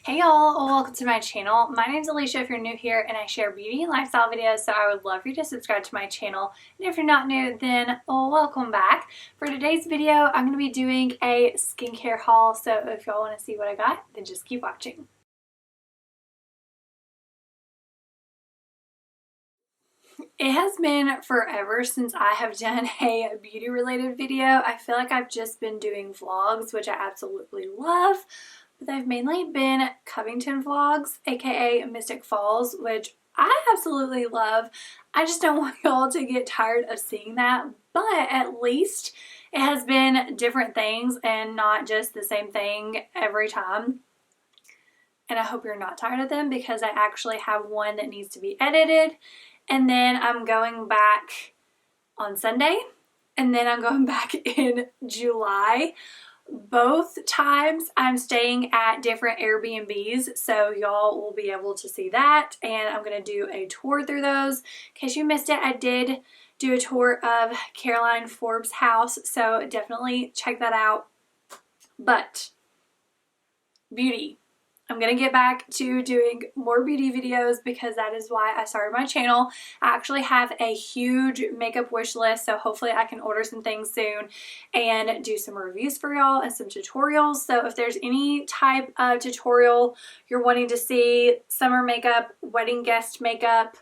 Hey y'all, welcome to my channel. My name is Alicia if you're new here, and I share beauty and lifestyle videos, so I would love for you to subscribe to my channel. And if you're not new, then welcome back. For today's video, I'm going to be doing a skincare haul, so if y'all want to see what I got, then just keep watching. It has been forever since I have done a beauty related video. I feel like I've just been doing vlogs, which I absolutely love. But they've mainly been Covington vlogs, aka Mystic Falls, which I absolutely love. I just don't want y'all to get tired of seeing that, but at least it has been different things and not just the same thing every time. And I hope you're not tired of them because I actually have one that needs to be edited. And then I'm going back on Sunday, and then I'm going back in July. Both times I'm staying at different Airbnbs, so y'all will be able to see that, and I'm going to do a tour through those. In case you missed it, I did do a tour of Caroline Forbes' house, so definitely check that out. But beauty. I'm going to get back to doing more beauty videos because that is why I started my channel. I actually have a huge makeup wish list, so hopefully I can order some things soon and do some reviews for y'all and some tutorials. So if there's any type of tutorial you're wanting to see, summer makeup, wedding guest makeup,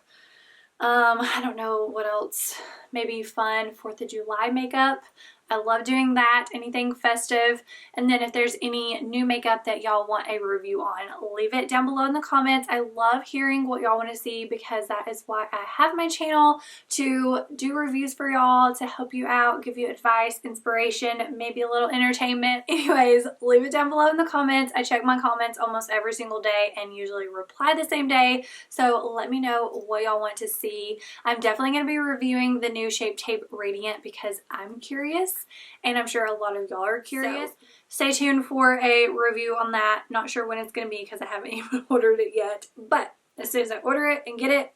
I don't know what else, maybe fun 4th of July makeup. I love doing that, anything festive. And then if there's any new makeup that y'all want a review on, leave it down below in the comments. I love hearing what y'all want to see because that is why I have my channel, to do reviews for y'all, to help you out, give you advice, inspiration, maybe a little entertainment. Anyways, leave it down below in the comments. I check my comments almost every single day and usually reply the same day. So let me know what y'all want to see. I'm definitely going to be reviewing the new Shape Tape Radiant because I'm curious. And I'm sure a lot of y'all are curious. So stay tuned for a review on that. Not sure when it's going to be because I haven't even ordered it yet. But as soon as I order it and get it,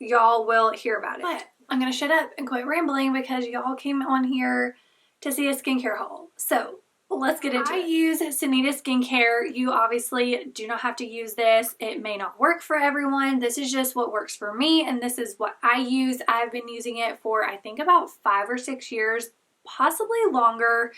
y'all will hear about it. But I'm going to shut up and quit rambling because y'all came on here to see a skincare haul. So let's get into it. I use Sanita skincare. You obviously do not have to use this. It may not work for everyone. This is just what works for me, and this is what I use. I've been using it for I think about 5 or 6 years, possibly longer,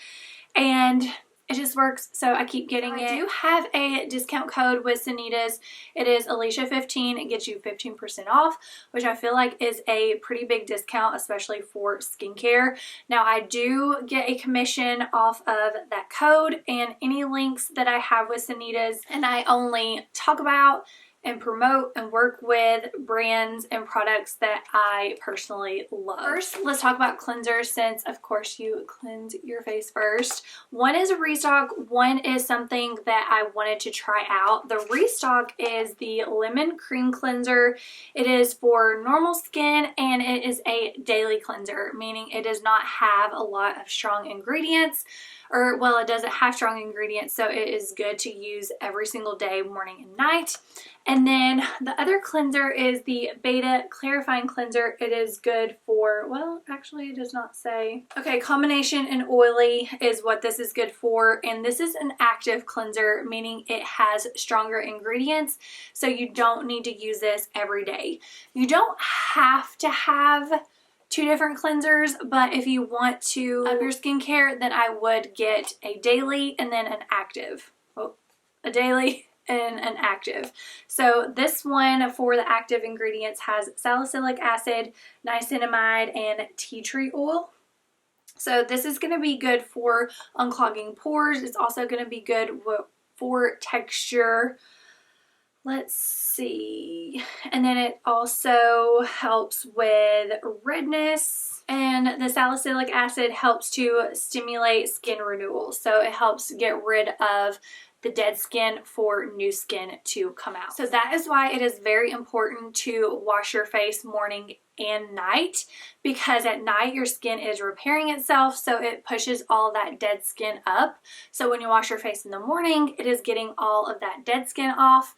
and it just works, so I keep getting it. I do have a discount code with Sanita's. It is Alicia15. It gets you 15% off, which I feel like is a pretty big discount, especially for skincare. Now, I do get a commission off of that code and any links that I have with Sanita's, and I only talk about and promote and work with brands and products that I personally love. First, let's talk about cleansers, since of course you cleanse your face first. One is a restock, one is something that I wanted to try out. The restock is the lemon cream cleanser. It is for normal skin and it is a daily cleanser, meaning it does not have a lot of strong ingredients. Or, well, it doesn't have strong ingredients, so it is good to use every single day, morning and night. And then the other cleanser is the Beta Clarifying Cleanser. It is good for, well, actually it does not say. Okay, combination and oily is what this is good for. And this is an active cleanser, meaning it has stronger ingredients, so you don't need to use this every day. You don't have to have 2 different cleansers, but if you want to up your skincare, then I would get a daily and then an active. Oh, a daily and an active. So this one for the active ingredients has salicylic acid, niacinamide, and tea tree oil. So this is going to be good for unclogging pores. It's also going to be good for texture. Let's see. And then it also helps with redness, and the salicylic acid helps to stimulate skin renewal. So it helps get rid of the dead skin for new skin to come out. So that is why it is very important to wash your face morning and night, because at night your skin is repairing itself, so it pushes all that dead skin up. So when you wash your face in the morning, it is getting all of that dead skin off.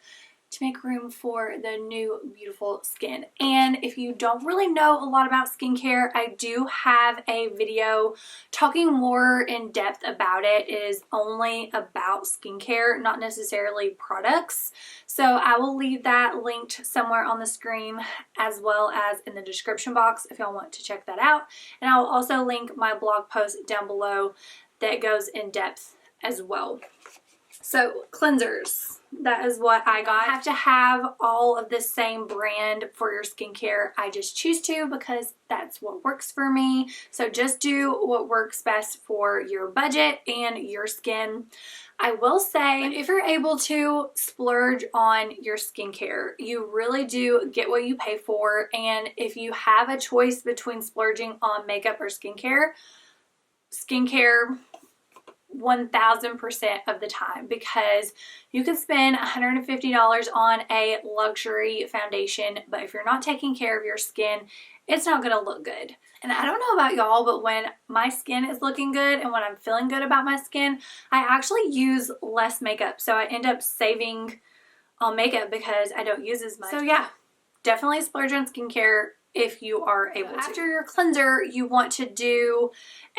to make room for the new beautiful skin. And if you don't really know a lot about skincare, I do have a video talking more in depth about it. It is only about skincare, not necessarily products. So I will leave that linked somewhere on the screen as well as in the description box if y'all want to check that out. And I will also link my blog post down below that goes in depth as well. So cleansers, that is what I got. You have to have all of the same brand for your skincare. I just choose to because that's what works for me. So just do what works best for your budget and your skin. I will say, if you're able to splurge on your skincare, you really do get what you pay for. And if you have a choice between splurging on makeup or skincare 1000% of the time, because you can spend $150 on a luxury foundation, but if you're not taking care of your skin, it's not going to look good. And I don't know about y'all, but when my skin is looking good and when I'm feeling good about my skin, I actually use less makeup. So I end up saving on makeup because I don't use as much. So yeah, definitely splurge on skincare if you are able to. After your cleanser, you want to do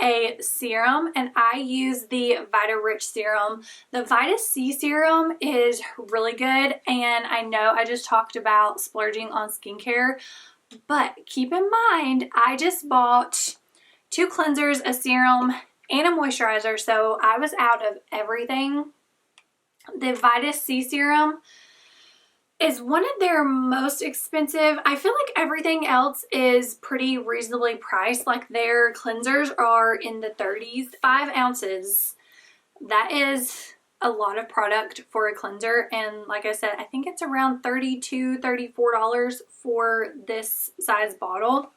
a serum, and I use the VitaRich serum. The Vita C serum is really good, and I know I just talked about splurging on skincare, but keep in mind, I just bought 2 cleansers, a serum, and a moisturizer, so I was out of everything. The Vita C serum is one of their most expensive. I feel like everything else is pretty reasonably priced. Like their cleansers are in the 30s. 5 ounces. That is a lot of product for a cleanser. And like I said, I think it's around $32, $34 for this size bottle.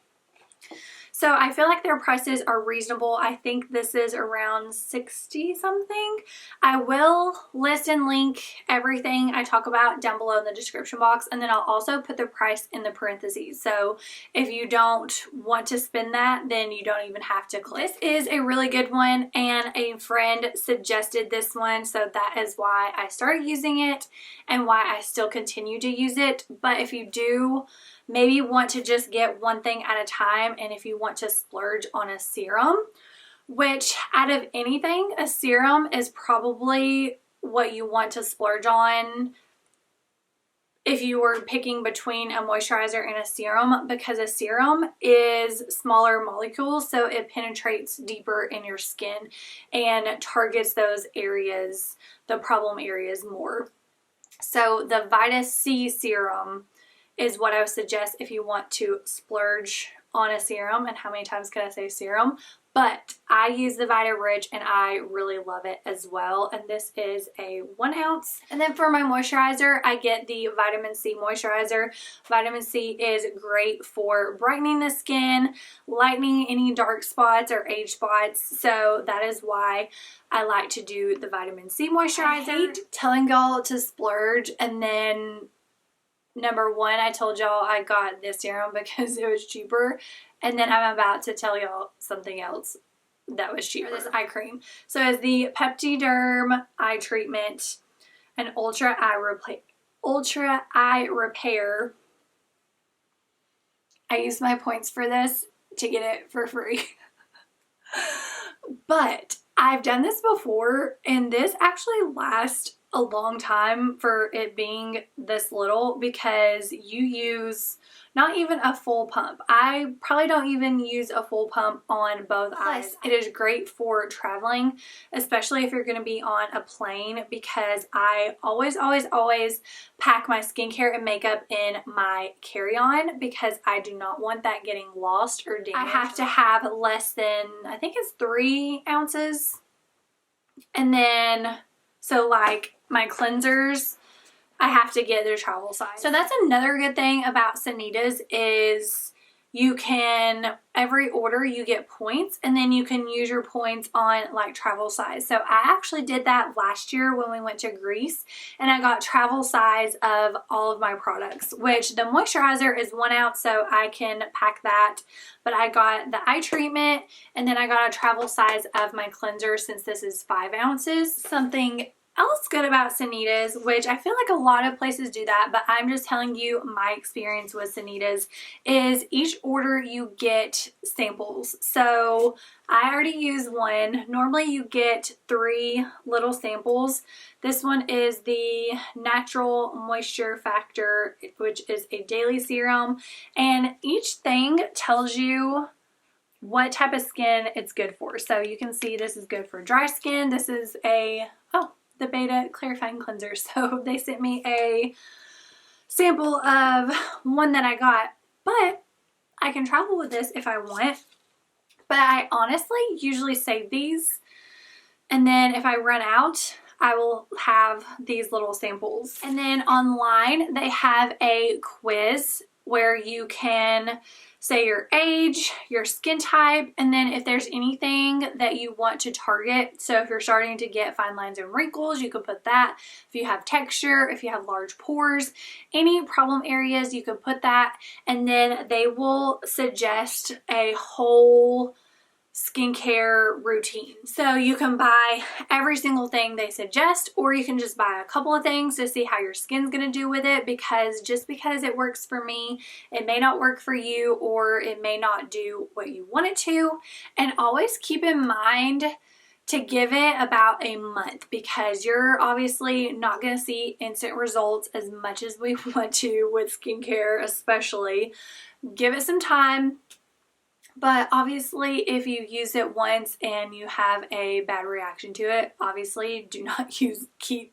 So I feel like their prices are reasonable. I think this is around 60 something. I will list and link everything I talk about down below in the description box, and then I'll also put the price in the parentheses. So if you don't want to spend that, then you don't even have to click. This is a really good one, and a friend suggested this one, so that is why I started using it and why I still continue to use it. But if you do maybe want to just get one thing at a time, and if you want to splurge on a serum, which out of anything, a serum is probably what you want to splurge on if you were picking between a moisturizer and a serum, because a serum is smaller molecules, so it penetrates deeper in your skin and targets those areas, the problem areas, more. So the Vita C serum is what I would suggest if you want to splurge on a serum. And how many times can I say serum? But I use the VitaRich and I really love it as well. And this is a 1 ounce. And then for my moisturizer, I get the vitamin C moisturizer. Vitamin C is great for brightening the skin, lightening any dark spots or age spots. So that is why I like to do the vitamin C moisturizer. I hate telling y'all to splurge and then number one, I told y'all I got this serum because it was cheaper, and then I'm about to tell y'all something else that was cheaper. This eye cream. So it's the Peptiderm eye treatment, an ultra eye repair. I used my points for this to get it for free. But I've done this before, and this actually lasts a long time for it being this little, because you use not even a full pump. I probably don't even use a full pump on both eyes. It is great for traveling, especially if you're going to be on a plane, because I always pack my skincare and makeup in my carry-on because I do not want that getting lost or damaged. I have to have less than, I think it's 3 ounces. And then, so like my cleansers, I have to get their travel size. So that's another good thing about Sanitas is you can, every order you get points, and then you can use your points on like travel size. So I actually did that last year when we went to Greece, and I got travel size of all of my products, which the moisturizer is 1 ounce, so I can pack that. But I got the eye treatment, and then I got a travel size of my cleanser since this is 5 ounces. Something else good about Sanitas, which I feel like a lot of places do that, but I'm just telling you my experience with Sanitas, is each order you get samples. So I already use one. Normally you get 3 little samples. This one is the Natural Moisture Factor, which is a daily serum, and each thing tells you what type of skin it's good for. So you can see this is good for dry skin. This is the Beta Clarifying Cleanser. So they sent me a sample of one that I got, but I can travel with this if I want. But I honestly usually save these, and then if I run out, I will have these little samples. And then online they have a quiz where you can say your age, your skin type, and then if there's anything that you want to target. So if you're starting to get fine lines and wrinkles, you can put that. If you have texture, if you have large pores, any problem areas, you can put that. And then they will suggest a whole skincare routine. So you can buy every single thing they suggest, or you can just buy a couple of things to see how your skin's gonna do with it, because just because it works for me, it may not work for you, or it may not do what you want it to. And always keep in mind to give it about a month, because you're obviously not going to see instant results as much as we want to with skincare, especially. Give it some time. But obviously, if you use it once and you have a bad reaction to it, obviously do not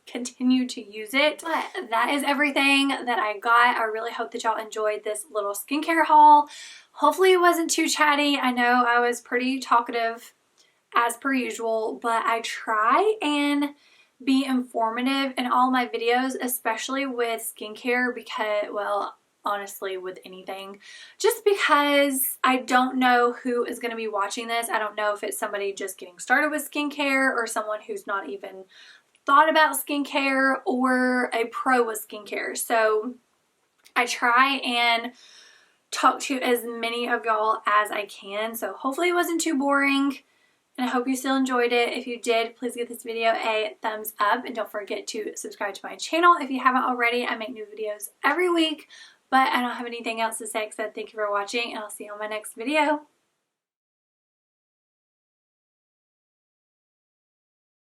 continue to use it. But that is everything that I got. I really hope that y'all enjoyed this little skincare haul. Hopefully it wasn't too chatty. I know I was pretty talkative as per usual, but I try and be informative in all my videos, especially with skincare, because, well, honestly with anything, just because I don't know who is going to be watching this. I don't know if it's somebody just getting started with skincare, or someone who's not even thought about skincare, or a pro with skincare. So I try and talk to as many of y'all as I can. So hopefully it wasn't too boring, and I hope you still enjoyed it. If you did, please give this video a thumbs up, and don't forget to subscribe to my channel if you haven't already. I make new videos every week. But I don't have anything else to say except thank you for watching, and I'll see you on my next video.